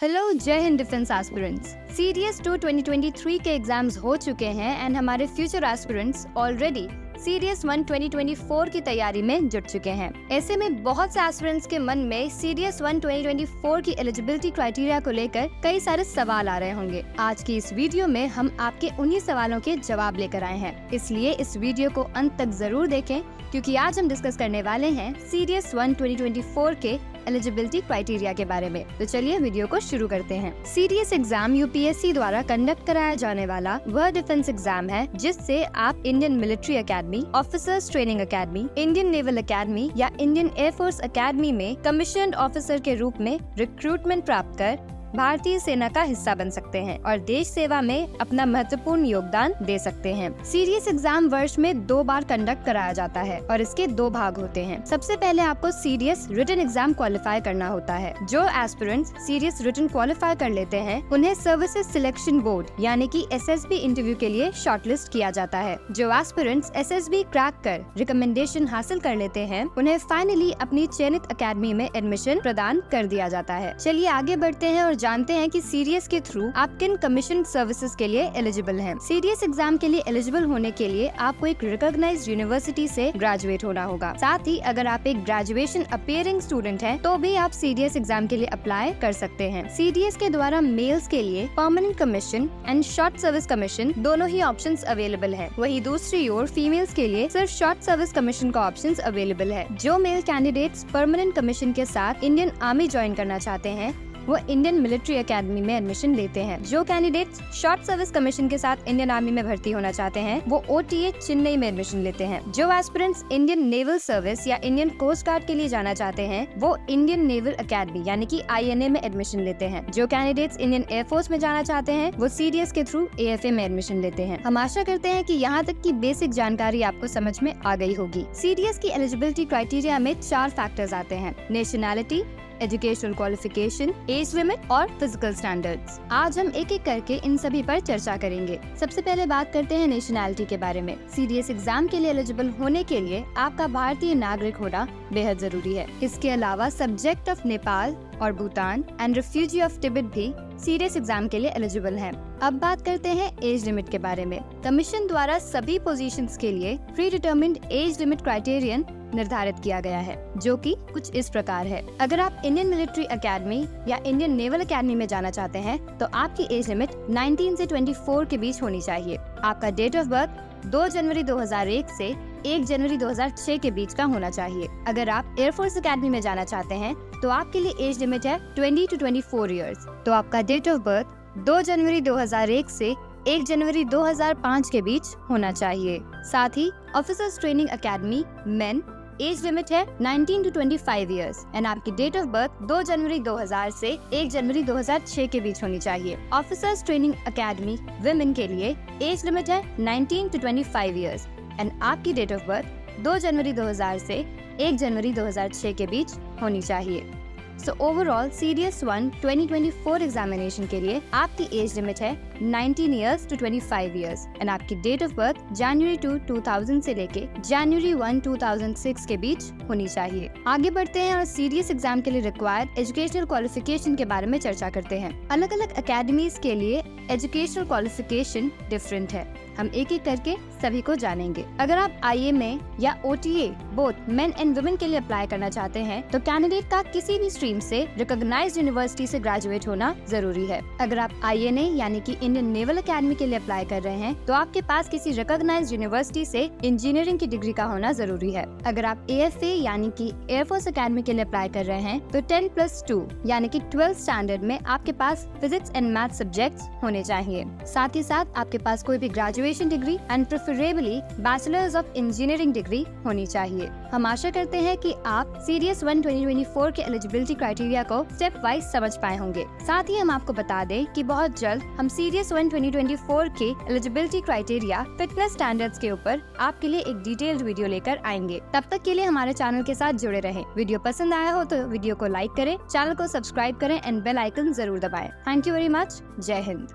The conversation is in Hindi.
हेलो जय हिंद डिफेंस एस्पिरेंट्स। सीडीएस 2 2023 के एग्जाम्स हो चुके हैं एंड हमारे फ्यूचर एस्पिरेंट्स ऑलरेडी सीडीएस 1 2024 की तैयारी में जुट चुके हैं। ऐसे में बहुत से एस्पिरेंट्स के मन में सीडीएस 1 2024 की एलिजिबिलिटी क्राइटेरिया को लेकर कई सारे सवाल आ रहे होंगे। आज की इस वीडियो में हम आपके उन्हीं सवालों के जवाब लेकर आए हैं, इसलिए इस वीडियो को अंत तक जरूर देखें क्योंकि आज हम डिस्कस करने वाले हैं सीडीएस 1 2024 के एलिजिबिलिटी क्राइटेरिया के बारे में। तो चलिए वीडियो को शुरू करते हैं। सीडीएस एग्जाम यूपीएससी द्वारा कंडक्ट कराया जाने वाला वह डिफेंस एग्जाम है जिससे आप Indian military academy, officers training academy, Indian naval academy या इंडियन एयरफोर्स एकेडमी में कमीशन्ड ऑफिसर के रूप में रिक्रूटमेंट प्राप्त कर भारतीय सेना का हिस्सा बन सकते हैं और देश सेवा में अपना महत्वपूर्ण योगदान दे सकते हैं। सीडीएस एग्जाम वर्ष में 2 बार कंडक्ट कराया जाता है और इसके 2 भाग होते हैं। सबसे पहले आपको सीडीएस रिटन एग्जाम क्वालिफाई करना होता है। जो एस्पिरेंट्स सीडीएस रिटन क्वालिफाई कर लेते हैं उन्हें सर्विसेज सिलेक्शन बोर्ड यानी कि एसएसबी इंटरव्यू के लिए शॉर्टलिस्ट किया जाता है। जो एस्पिरेंट्स एसएसबी क्रैक कर रिकमेंडेशन हासिल कर लेते हैं उन्हें फाइनली अपनी चयनित अकेडमी में एडमिशन प्रदान कर दिया जाता है। चलिए आगे बढ़ते हैं और जानते हैं कि सीडीएस के थ्रू आप किन कमीशन सर्विसेज के लिए एलिजिबल हैं। सीडीएस एग्जाम के लिए एलिजिबल होने के लिए आपको एक रिकॉग्नाइज्ड यूनिवर्सिटी से ग्रेजुएट होना होगा। साथ ही अगर आप एक ग्रेजुएशन अपीयरिंग स्टूडेंट हैं तो भी आप सीडीएस एग्जाम के लिए अप्लाई कर सकते हैं। सीडीएस के द्वारा मेल्स के लिए permanent commission and short service commission दोनों ही ऑप्शंस अवेलेबल है। वही दूसरी ओर फीमेल्स के लिए सिर्फ शॉर्ट सर्विस कमीशन का ऑप्शंस अवेलेबल है। जो मेल कैंडिडेट्स परमानेंट कमीशन के साथ इंडियन आर्मी ज्वाइन करना चाहते हैं वो इंडियन मिलिट्री एकेडमी में एडमिशन लेते हैं। जो कैंडिडेट्स शॉर्ट सर्विस कमीशन के साथ इंडियन आर्मी में भर्ती होना चाहते हैं वो ओटीए चेन्नई में एडमिशन लेते हैं। जो एस्पिरेंट्स इंडियन नेवल सर्विस या इंडियन कोस्ट गार्ड के लिए जाना चाहते हैं वो इंडियन नेवल एकेडमी यानी कि आईएनए में एडमिशन लेते हैं। जो कैंडिडेट्स इंडियन एयरफोर्स में जाना चाहते हैं वो सीडीएस के थ्रू एएफए में एडमिशन लेते हैं। हम आशा करते हैं कि यहाँ तक की बेसिक जानकारी आपको समझ में आ गई होगी। सीडीएस की एलिजिबिलिटी क्राइटेरिया में 4 फैक्टर्स आते हैं: nationality, educational qualification, age limit और फिजिकल स्टैंडर्ड्स। आज हम एक एक करके इन सभी पर चर्चा करेंगे। सबसे पहले बात करते हैं नेशनैलिटी के बारे में। सीडीएस एग्जाम के लिए एलिजिबल होने के लिए आपका भारतीय नागरिक होना बेहद जरूरी है। इसके अलावा सब्जेक्ट ऑफ नेपाल और Bhutan and refugee of Tibet भी सीडीएस एग्जाम के लिए एलिजिबल हैं। अब बात करते हैं एज लिमिट के बारे में। कमीशन द्वारा सभी पोजीशंस के लिए pre determined age limit criterion निर्धारित किया गया है जो कि कुछ इस प्रकार है। अगर आप इंडियन मिलिट्री एकेडमी या इंडियन नेवल एकेडमी में जाना चाहते हैं तो आपकी एज लिमिट 19 से 24 के बीच होनी चाहिए। आपका डेट ऑफ बर्थ 2 जनवरी 2001 से 1 जनवरी 2006 के बीच का होना चाहिए। अगर आप एयरफोर्स एकेडमी में जाना चाहते हैं तो आपके लिए एज लिमिट है 20 to 24 इयर्स। तो आपका डेट ऑफ बर्थ 2 जनवरी 2001 से 1 जनवरी 2005 के बीच होना चाहिए। साथ ही ऑफिसर्स ट्रेनिंग एकेडमी मेन एज लिमिट है 19 to 25 इयर्स एंड आपकी डेट ऑफ बर्थ 2 जनवरी 2000 से 1 जनवरी 2006 के बीच होनी चाहिए। ऑफिसर्स ट्रेनिंग एकेडमी विमेन के लिए एज लिमिट है 19 to 25 इयर्स एंड आपकी डेट ऑफ बर्थ 2 जनवरी 2000 से 1 जनवरी 2006 के बीच होनी चाहिए। सो ओवरऑल सीडीएस 1 2024 एग्जामिनेशन के लिए आपकी एज लिमिट है 19 इयर्स to 25 इयर्स एंड आपकी डेट ऑफ बर्थ जनवरी 2 2000 से लेके जनवरी 1 2006 के बीच होनी चाहिए। आगे बढ़ते हैं और सीडीएस एग्जाम के लिए रिक्वायर्ड एजुकेशनल क्वालिफिकेशन के बारे में चर्चा करते हैं। अलग अलग अकेडमीज के लिए एजुकेशनल क्वालिफिकेशन डिफरेंट है। हम एक एक करके सभी को जानेंगे। अगर आप आईएमए या OTA both men and women के लिए अप्लाई करना चाहते हैं तो कैंडिडेट का किसी भी स्ट्रीम से रिकॉग्नाइज्ड यूनिवर्सिटी से ग्रेजुएट होना जरूरी है। अगर आप आईएनए यानी कि इंडियन नेवल एकेडमी के लिए अप्लाई कर रहे हैं तो आपके पास किसी रिकॉग्नाइज्ड यूनिवर्सिटी से इंजीनियरिंग की डिग्री का होना जरूरी है। अगर आप एएफए यानी कि एयरफोर्स एकेडमी के लिए अप्लाई कर रहे हैं तो 10+2 यानी कि 12th स्टैंडर्ड में आपके पास फिजिक्स एंड मैथ सब्जेक्ट्स होने चाहिए। साथ ही साथ आपके पास कोई भी graduation degree and preferably bachelors of engineering degree होनी चाहिए। हम आशा करते हैं कि आप सीडीएस 1 2024 के एलिजिबिलिटी क्राइटेरिया को स्टेप वाइज समझ पाए होंगे। साथ ही हम आपको बता दें कि बहुत जल्द हम सीडीएस 1 2024 के एलिजिबिलिटी क्राइटेरिया फिटनेस स्टैंडर्ड्स के ऊपर आपके लिए एक डिटेल्ड वीडियो लेकर आएंगे। तब तक के लिए हमारे चैनल के साथ जुड़े रहें। वीडियो पसंद आया हो तो वीडियो को लाइक करें, चैनल को सब्सक्राइब करें एंड बेल आइकन जरूर दबाएं। Thank you very much. जय हिंद।